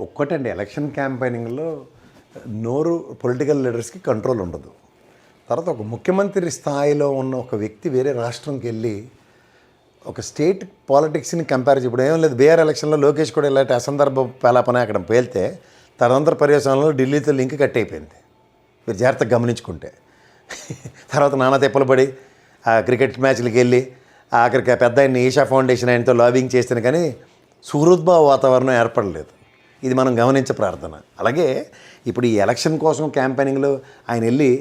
ఒక్కటండి election క్యాంపెయినింగ్లో నోరు political లీడర్స్కి control ఉండదు. తర్వాత ఒక ముఖ్యమంత్రి స్థాయిలో ఉన్న ఒక వ్యక్తి వేరే రాష్ట్రంకి వెళ్ళి ఒక స్టేట్ పాలిటిక్స్ని కంపేర్ చేయడం ఏం లేదు. బీఆర్ ఎలక్షన్లో లోకేష్ కూడా ఇలాంటి అసందర్భ పేలాపన అక్కడ పేలితే తదనంతర పర్యవసానంలో ఢిల్లీతో లింక్ కట్ అయిపోయింది. మీరు జాగ్రత్తగా గమనించుకుంటే తర్వాత నానా తిప్పలు పడి ఆ క్రికెట్ మ్యాచ్లకి వెళ్ళి ఆఖరికి పెద్ద ఆయన ఈషా ఫౌండేషన్ ఆయనతో లాబింగ్ చేసిన కానీ సుహృద్భావ వాతావరణం ఏర్పడలేదు. ఇది మనం గమనించే ప్రార్థన. అలాగే ఇప్పుడు ఈ ఎలక్షన్ కోసం క్యాంపెయినింగ్లో ఆయన వెళ్ళి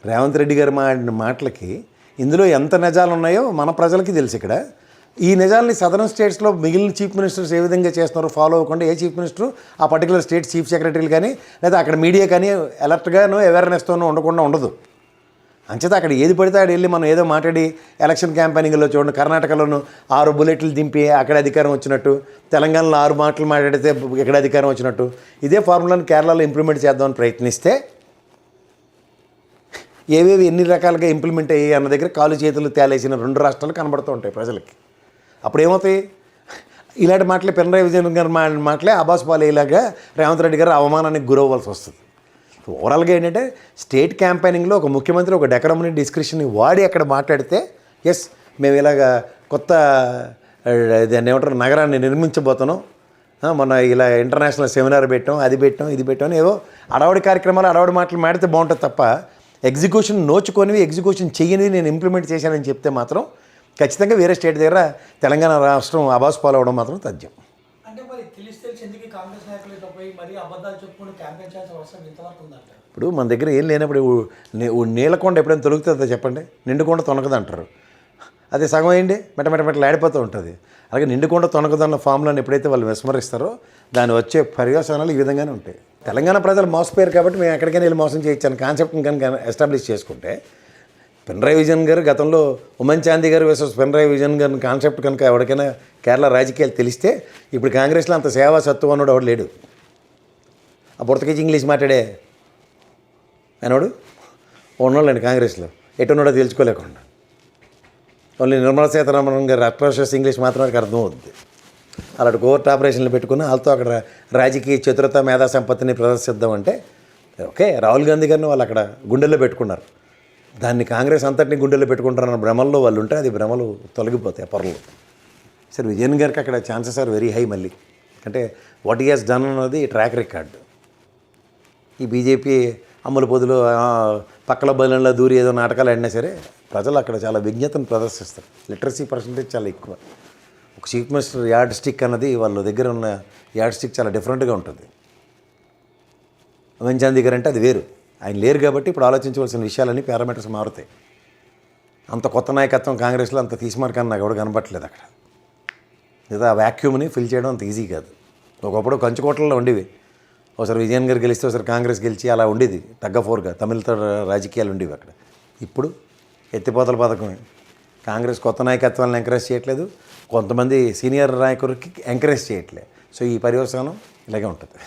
రేవంత్ రెడ్డి గారు మాట్లాడిన మాటలకి ఇందులో ఎంత నిజాలు ఉన్నాయో మన ప్రజలకి తెలుసు. ఇక్కడ ఈ నిజాలని సదరన్ స్టేట్స్లో మిగిలిన చీఫ్ మినిస్టర్స్ ఏ విధంగా చేస్తున్నారో ఫాలో అవ్వకుండా ఏ చీఫ్ మినిస్టర్ ఆ పర్టికులర్ స్టేట్ చీఫ్ సెక్రటరీలు కానీ లేదా అక్కడ మీడియా కానీ అలర్ట్గానో అవేర్నెస్తోనో ఉండకుండా ఉండదు. అంచేత అక్కడ ఏది పడితే అక్కడ వెళ్ళి మనం ఏదో మాట్లాడి ఎలక్షన్ క్యాంపెయినింగ్లో చూడండి, కర్ణాటకలోను 6 బుల్లెట్లు దింపి అక్కడ అధికారం వచ్చినట్టు, తెలంగాణలో 6 మాటలు మాట్లాడితే ఇక్కడ అధికారం వచ్చినట్టు, ఇదే ఫార్ములాను కేరళలో ఇంప్లిమెంట్ చేద్దామని ప్రయత్నిస్తే ఏవేవి ఎన్ని రకాలుగా ఇంప్లిమెంట్ అయ్యాయి అన్న దగ్గర కాలు చేతులు తేలేసిన 2 రాష్ట్రాలు కనబడుతూ ఉంటాయి ప్రజలకి. అప్పుడు ఏమవుతాయి? ఇలాంటి మాటలే పినరాయి విజయన్ గారు మాటలే అబాస్ పాలయ్యేలాగా రేవంత్ రెడ్డి గారు అవమానానికి గురవ్వాల్సి వస్తుంది. ఓవరాల్గా ఏంటంటే స్టేట్ క్యాంపెయినింగ్లో ఒక ముఖ్యమంత్రి ఒక డెకరమ్ని డిస్క్రిప్షన్ని వాడి అక్కడ మాట్లాడితే ఎస్ మేము ఇలాగ కొత్త దాన్ని ఏమంటారు నగరాన్ని నిర్మించబోతున్నాం, మొన్న ఇలా ఇంటర్నేషనల్ సెమినార్ పెట్టాం, అది పెట్టాం, ఇది పెట్టాం, ఏవో అడవాడి కార్యక్రమాలు అడవాడి మాటలు మాడితే బాగుంటుంది తప్ప ఎగ్జిక్యూషన్ నోచుకొనివి ఎగ్జిక్యూషన్ చేయనివి నేను ఇంప్లిమెంట్ చేశానని చెప్తే మాత్రం ఖచ్చితంగా వేరే స్టేట్ దగ్గర తెలంగాణ రాష్ట్రం అబాస్ పాలవడం మాత్రం తథ్యం. ఇప్పుడు మన దగ్గర ఏం లేనప్పుడు నీళ్ళకొండ ఎప్పుడైనా తొలుగుతుందో చెప్పండి, నిండుకొండ తొనకదు అంటారు. అదే సగం అయ్యండి మెట్టమెట్టమెట్టలు ఆడిపోతూ ఉంటుంది. అలాగే నిండుకొండ తొనకదన్న ఫామ్లను ఎప్పుడైతే వాళ్ళు విస్మరిస్తారో దాని వచ్చే పర్యవసానాలు ఈ విధంగానే ఉంటాయి. తెలంగాణ ప్రజలు మోసపోయారు కాబట్టి మేము ఎక్కడికైనా వెళ్ళి మోసం చేయొచ్చాను కాన్సెప్ట్ని కనుక ఎస్టాబ్లిష్ చేసుకుంటే పినరాయి విజయన్ గారు గతంలో ఉమెన్ చాందీ గారు వర్సెస్ పినరాయి విజయన్ గారి కాన్సెప్ట్ కనుక ఎవరికైనా కేరళ రాజకీయాలు తెలిస్తే ఇప్పుడు కాంగ్రెస్లో అంత సేవా సత్వం అన్నాడు ఎవడు లేడు. ఆ పుర్తకీజ్ ఇంగ్లీష్ మాట్లాడే అనేవాడు ఉన్నోళ్ళండి కాంగ్రెస్లో ఎటున్నాడో తెలుసుకోలేకుండా. ఓన్లీ నిర్మలా సీతారామన్ గారు అట్రాషియస్ ఇంగ్లీష్ మాత్రమే అర్థమవుద్ది. అలాంటి కోర్టు ఆపరేషన్లు పెట్టుకుని వాళ్ళతో అక్కడ రాజకీయ చతురత మేధా సంపత్తిని ప్రదర్శిద్దామంటే ఓకే, రాహుల్ గాంధీ గారిని వాళ్ళు అక్కడ గుండెల్లో పెట్టుకున్నారు. దాన్ని కాంగ్రెస్ అంతటిని గుండెల్లో పెట్టుకుంటారన్న భ్రమల్లో వాళ్ళు ఉంటే అది భ్రమలు తొలగిపోతాయి పొరలు. సరే విజయన్ గారికి అక్కడ ఛాన్సెస్ ఆర్ వెరీ హై. మళ్ళీ అంటే వాట్ హీ హాస్ డన్ అన్నది ట్రాక్ రికార్డ్. ఈ బీజేపీ అమ్ముల పొదులు పక్కల బలంలో దూరి ఏదో నాటకాలు ఆడినా సరే ప్రజలు అక్కడ చాలా విజ్ఞతను ప్రదర్శిస్తారు. లిటరసీ పర్సంటేజ్ చాలా ఎక్కువ. ఒక చీఫ్ మినిస్టర్ యార్డ్ స్టిక్ అన్నది వాళ్ళ దగ్గర ఉన్న యార్డ్ స్టిక్ చాలా డిఫరెంట్గా ఉంటుంది. ఉమెన్ చాందీ గారు అంటే అది వేరు. ఆయన లేరు కాబట్టి ఇప్పుడు ఆలోచించవలసిన విషయాలన్నీ పారామీటర్స్ మారుతాయి. అంత కొత్త నాయకత్వం కాంగ్రెస్లో అంత తీసిమార్కాన్ని నాకు ఎవరు కనబట్టలేదు అక్కడ. లేదా ఆ వ్యాక్యూమ్ని ఫిల్ చేయడం అంత ఈజీ కాదు. ఒకప్పుడు కంచుకోటల్లో ఉండేవి. ఒకసారి విజయన్ గారు గెలిస్తే ఒకసారి కాంగ్రెస్ గెలిచి అలా ఉండేది తగ్గఫోర్గా తమిళతో రాజకీయాలు ఉండేవి అక్కడ. ఇప్పుడు ఎత్తిపోతల పథకమే. కాంగ్రెస్ కొత్త నాయకత్వాలను ఎంకరేజ్ చేయట్లేదు, కొంతమంది సీనియర్ నాయకులకి ఎంకరేజ్ చేయట్లేదు. సో ఈ పర్యవసానం ఇలాగే ఉంటుంది.